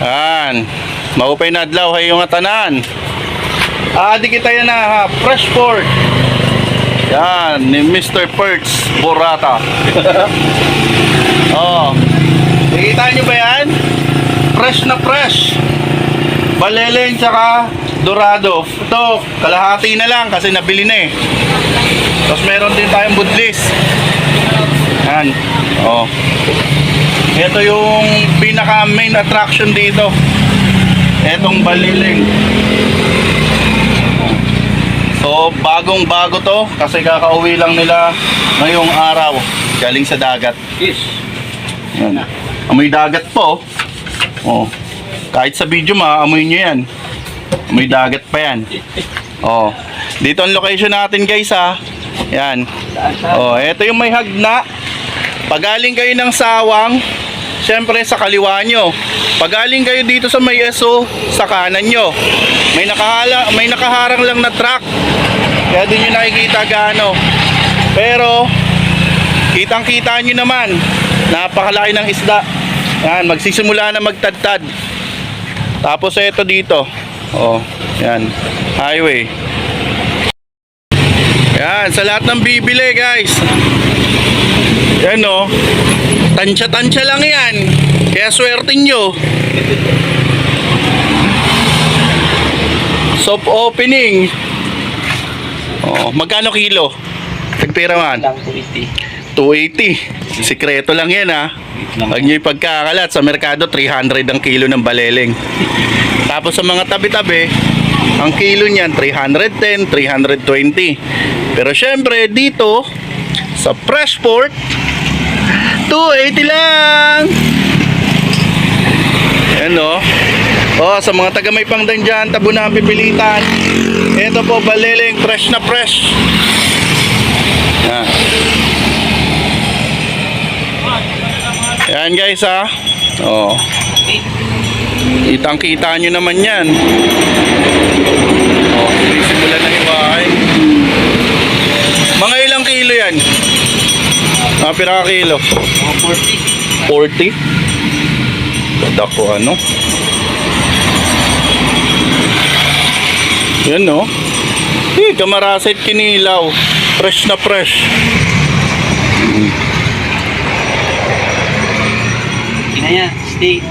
Yan. Maupay na adlaw hay yung atanan. Di kita yan na ha. Fresh pork. Yan. Ni Mr. Perch Borata. Oh. Nakikita nyo ba yan? Fresh na fresh. Baleleng tsaka dorado. Ito, kalahati na lang kasi nabili na eh. Tapos meron din tayong budlis. Yan. Oh. Ito yung pinaka main attraction dito. Etong baleleng. So, bagong bago to kasi kakauwi lang nila ngayong araw galing sa dagat. Yes. Yan. Amoy dagat po. Oh. Kahit sa video maamoy nyo yan. Amoy dagat pa yan. Oh. Dito ang location natin guys ha. Yan. Oh, ito yung may hagna. Pagaling kayo ng Sawang, syempre sa kaliwa nyo. Pagaling kayo dito sa may ESO, sa kanan nyo. May nakaharang lang na truck. Kaya din nyo nakikita gaano. Pero kitang-kita nyo naman, napakalaki ng isda. Yan, magsisimula na magtadtad. Tapos ito dito. Oh, yan. Highway. Yan, sa lahat ng bibili guys. Yan oh. Tansya-tansya lang yan. Kaya swerte nyo. Soft opening. Oh, magkano kilo? Tagpira man. 280. Sikreto lang yan ha. Pag nyo ipagkakalat sa merkado 300 ang kilo ng baleleng. Tapos sa mga tabi-tabi, ang kilo niyan 310, 320. Pero syempre dito sa fresh pork 280 lang. Ayan o. Oh, sa mga taga may pangdan dyan, tabo na ang pipilitan. Ito po baleleng fresh na fresh. Yan. Yan guys ha. Oh. Kitang-kita nyo naman yan. Oh, simulan na iwain. Mga ilang kilo yan? Mga piraka kilo? 40. 40? Ganda ko ano? Yan no? Kamarasit kinilaw. Fresh na fresh. Kinaya, steak.